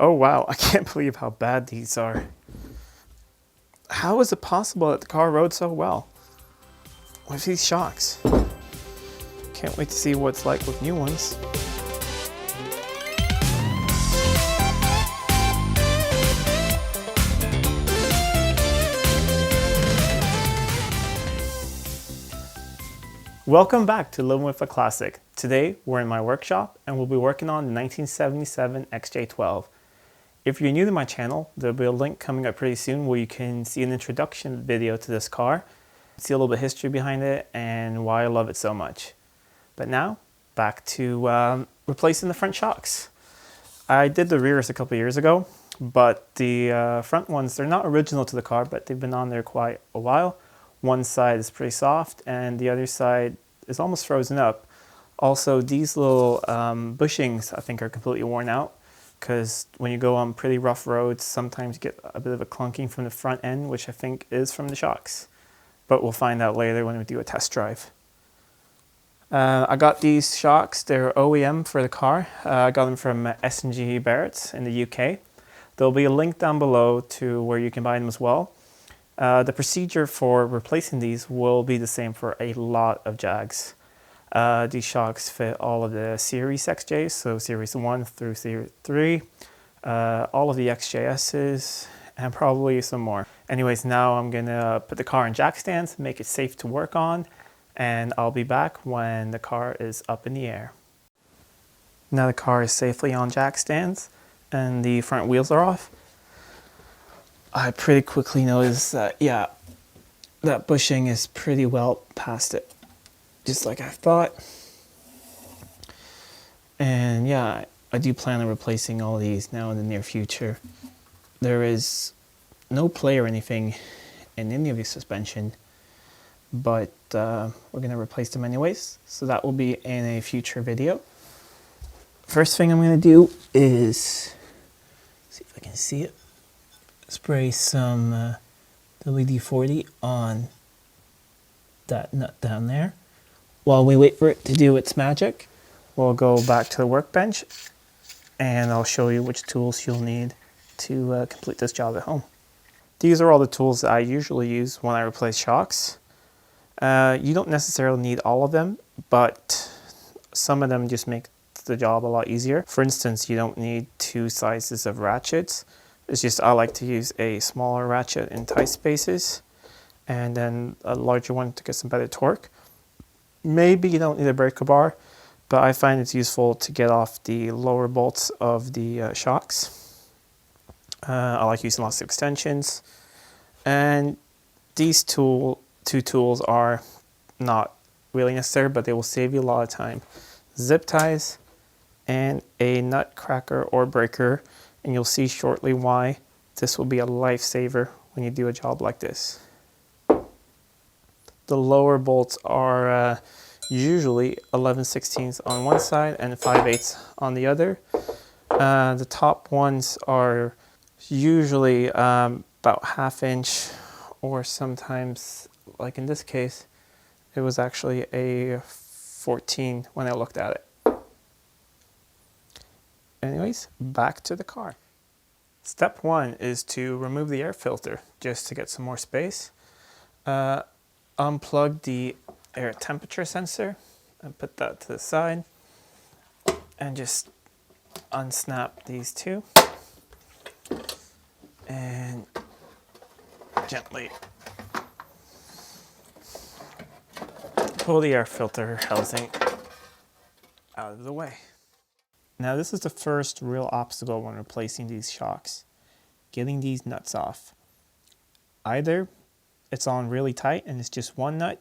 Oh wow, I can't believe how bad these are. How is it possible that the car rode so well with these shocks? Can't wait to see what it's like with new ones. Welcome back to Living with a Classic. Today we're in my workshop and we'll be working on the 1977 XJ12. If you're new to my channel, there'll be a link coming up pretty soon where you can see an introduction video to this car, see a little bit of history behind it and why I love it so much. But now, back to replacing the front shocks. I did the rears a couple of years ago, but the front ones, they're not original to the car, but they've been on there quite a while. One side is pretty soft and the other side is almost frozen up. Also, these little bushings I think are completely worn out because when you go on pretty rough roads, sometimes you get a bit of a clunking from the front end, which I think is from the shocks. But we'll find out later when we do a test drive. I got these shocks, they're OEM for the car. I got them from S&G Barrett's in the UK. There'll be a link down below to where you can buy them as well. The procedure for replacing these will be the same for a lot of Jags. These shocks fit all of the Series XJs, so Series 1 through Series 3, all of the XJSs, and probably some more. Anyways, now I'm going to put the car in jack stands, make it safe to work on, and I'll be back when the car is up in the air. Now the car is safely on jack stands and the front wheels are off. I pretty quickly noticed that, yeah, that bushing is pretty well past it, just like I thought. And yeah, I do plan on replacing all these now in the near future. There is no play or anything in any of the suspension, but we're going to replace them anyways, so that will be in a future video. First thing I'm going to do is, see if I can see it, spray some WD-40 on that nut down there. While we wait for it to do its magic, we'll go back to the workbench and I'll show you which tools you'll need to complete this job at home. These are all the tools that I usually use when I replace shocks. You don't necessarily need all of them, but some of them just make the job a lot easier. For instance, you don't need two sizes of ratchets. It's just I like to use a smaller ratchet in tight spaces and then a larger one to get some better torque. Maybe you don't need a breaker bar, but I find it's useful to get off the lower bolts of the shocks. I like using lots of extensions, and these two tools are not really necessary, but they will save you a lot of time. Zip ties and a nut cracker or breaker, and you'll see shortly why this will be a lifesaver when you do a job like this. The lower bolts are usually 11/16 on one side and 5/8 on the other. The top ones are usually about 1/2 inch, or sometimes, like in this case, it was actually a 14 when I looked at it. Anyways, back to the car. Step 1 is to remove the air filter just to get some more space. Unplug the air temperature sensor and put that to the side, and just unsnap these two and gently pull the air filter housing out of the way. Now this is the first real obstacle when replacing these shocks, getting these nuts off. Either it's on really tight and it's just one nut,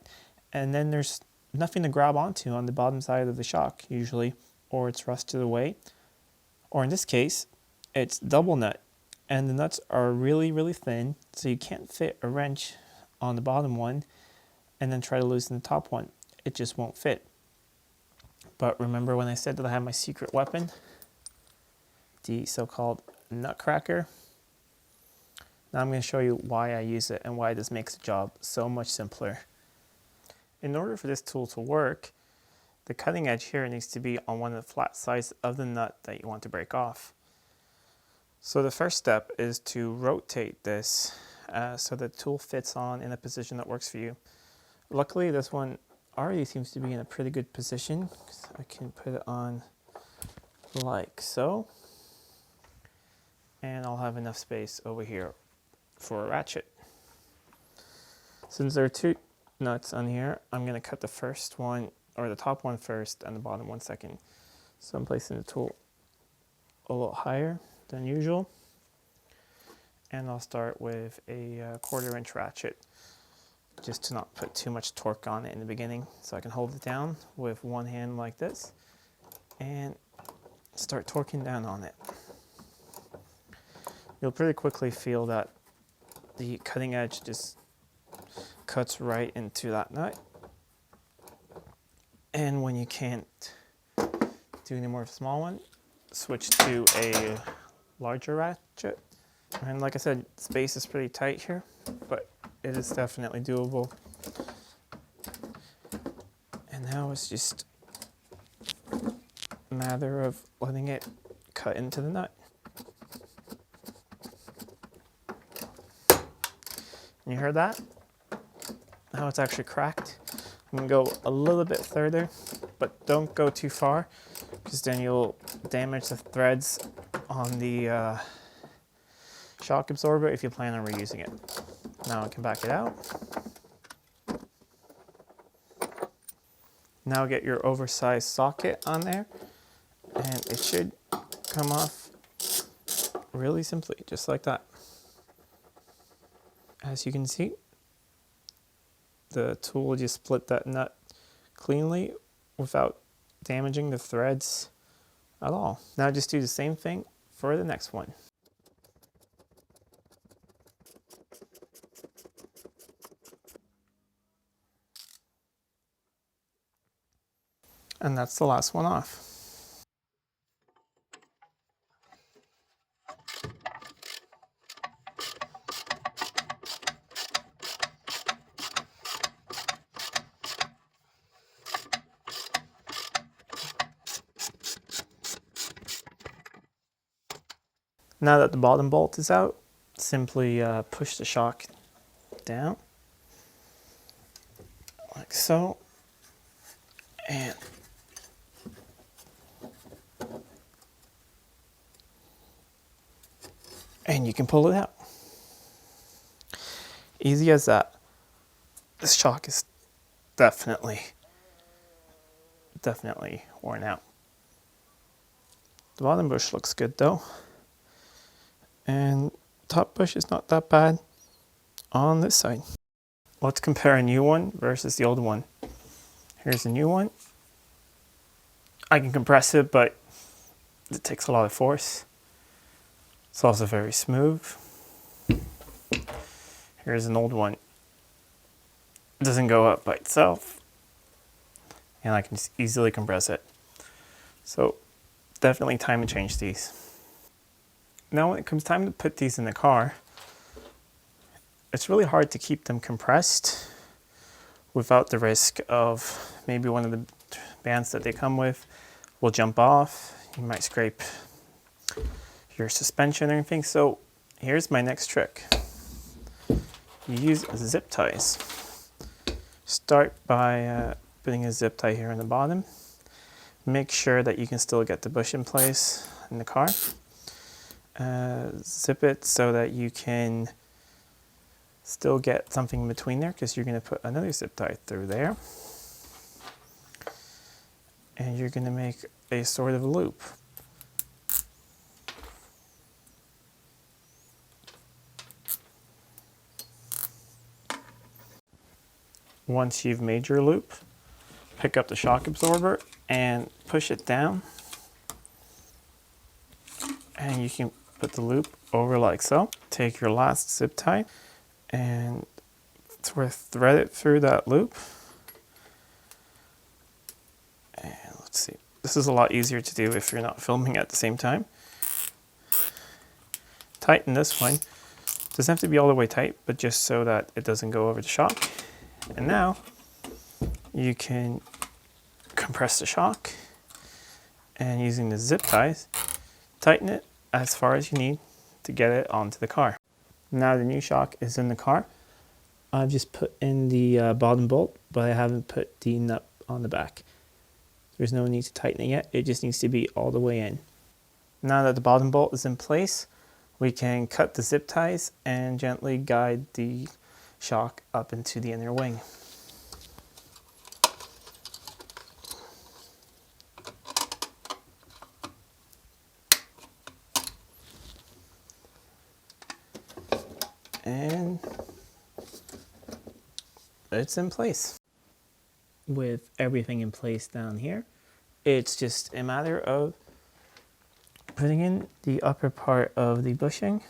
and then there's nothing to grab onto on the bottom side of the shock usually, or it's rusted away. Or in this case, it's double nut and the nuts are really, really thin, so you can't fit a wrench on the bottom one and then try to loosen the top one. It just won't fit. But remember when I said that I had my secret weapon? The so-called nutcracker. Now I'm going to show you why I use it and why this makes the job so much simpler. In order for this tool to work, the cutting edge here needs to be on one of the flat sides of the nut that you want to break off. So the first step is to rotate this so the tool fits on in a position that works for you. Luckily, this one already seems to be in a pretty good position. So I can put it on like so. And I'll have enough space over here for a ratchet. Since there are two nuts on here, I'm going to cut the first one, or the top one first and the bottom one second. So I'm placing the tool a little higher than usual. And I'll start with a 1/4 inch ratchet, just to not put too much torque on it in the beginning. So I can hold it down with one hand like this and start torquing down on it. You'll pretty quickly feel that the cutting edge just cuts right into that nut. And when you can't do any more of a small one, switch to a larger ratchet. And like I said, space is pretty tight here, but it is definitely doable. And now it's just a matter of letting it cut into the nut. You heard that? Now it's actually cracked. I'm gonna go a little bit further, but don't go too far, because then you'll damage the threads on the shock absorber if you plan on reusing it. Now I can back it out. Now get your oversized socket on there, and it should come off really simply, just like that. As you can see, the tool just split that nut cleanly without damaging the threads at all. Now just do the same thing for the next one. And that's the last one off. Now that the bottom bolt is out, simply push the shock down, like so, and you can pull it out. Easy as that. This shock is definitely worn out. The bottom bush looks good though. And top bush is not that bad on this side. Let's compare a new one versus the old one. Here's a new one. I can compress it, but it takes a lot of force. It's also very smooth. Here's an old one. It doesn't go up by itself, and I can just easily compress it. So definitely time to change these. Now when it comes time to put these in the car, it's really hard to keep them compressed without the risk of maybe one of the bands that they come with will jump off. You might scrape your suspension or anything. So here's my next trick. You use zip ties. Start by putting a zip tie here on the bottom. Make sure that you can still get the bush in place in the car. Zip it so that you can still get something in between there, because you're going to put another zip tie through there. And you're going to make a sort of loop. Once you've made your loop, pick up the shock absorber and push it down. And you can put the loop over like so. Take your last zip tie and sort of thread it through that loop. And let's see. This is a lot easier to do if you're not filming at the same time. Tighten this one. Doesn't have to be all the way tight, but just so that it doesn't go over the shock. And now you can compress the shock, and using the zip ties, tighten it as far as you need to get it onto the car. Now the new shock is in the car. I've just put in the bottom bolt, but I haven't put the nut on the back. There's no need to tighten it yet. It just needs to be all the way in. Now that the bottom bolt is in place, we can cut the zip ties and gently guide the shock up into the inner wing. And it's in place. With everything in place down here, it's just a matter of putting in the upper part of the bushing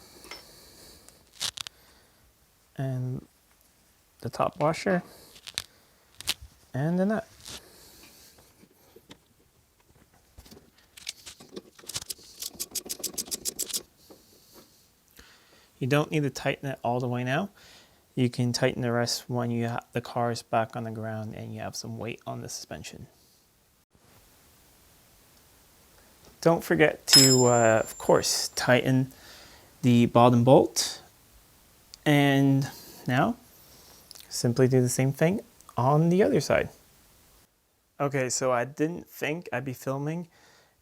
and the top washer and the nut. You don't need to tighten it all the way now. You can tighten the rest when the car is back on the ground and you have some weight on the suspension. Don't forget to, of course, tighten the bottom bolt. And now, simply do the same thing on the other side. Okay, so I didn't think I'd be filming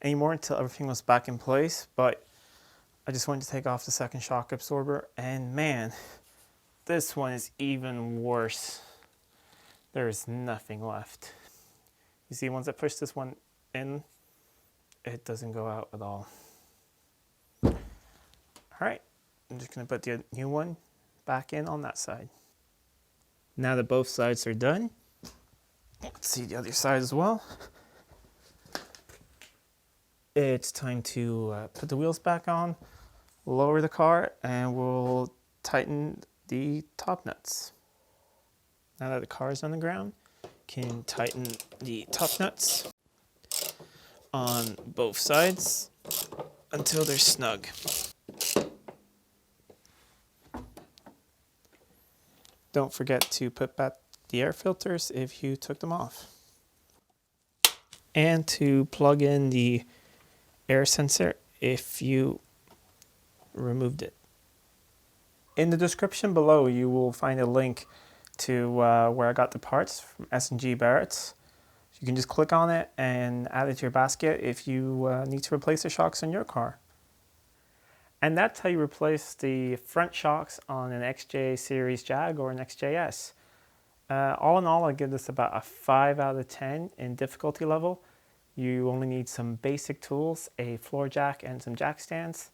anymore until everything was back in place, but I just wanted to take off the second shock absorber, and man, this one is even worse. There's nothing left. You see, once I push this one in, it doesn't go out at all. All right, I'm just gonna put the new one back in on that side. Now that both sides are done, let's see the other side as well. It's time to put the wheels back on, lower the car, and we'll tighten the top nuts. Now that the car is on the ground, can tighten the top nuts on both sides until they're snug. Don't forget to put back the air filters if you took them off. And to plug in the air sensor if you removed it. In the description below, you will find a link to where I got the parts from S&G Barrett's. You can just click on it and add it to your basket if you need to replace the shocks on your car. And that's how you replace the front shocks on an XJ series Jag or an XJS. All in all, I give this about a 5 out of 10 in difficulty level. You only need some basic tools, a floor jack and some jack stands,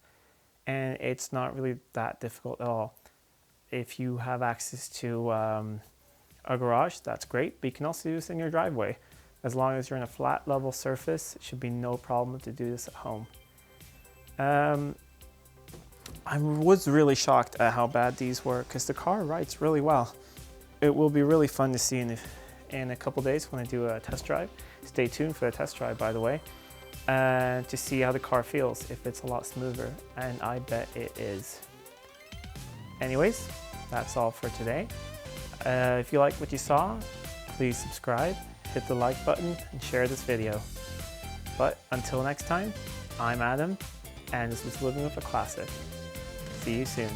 and it's not really that difficult at all. If you have access to a garage, that's great, but you can also do this in your driveway. As long as you're in a flat level surface, it should be no problem to do this at home. I was really shocked at how bad these were because the car rides really well. It will be really fun to see in a couple days when I do a test drive. Stay tuned for the test drive, by the way, to see how the car feels, if it's a lot smoother, and I bet it is. Anyways, that's all for today. If you like what you saw, please subscribe, hit the like button, and share this video. But until next time, I'm Adam, and this was Living with a Classic. See you soon.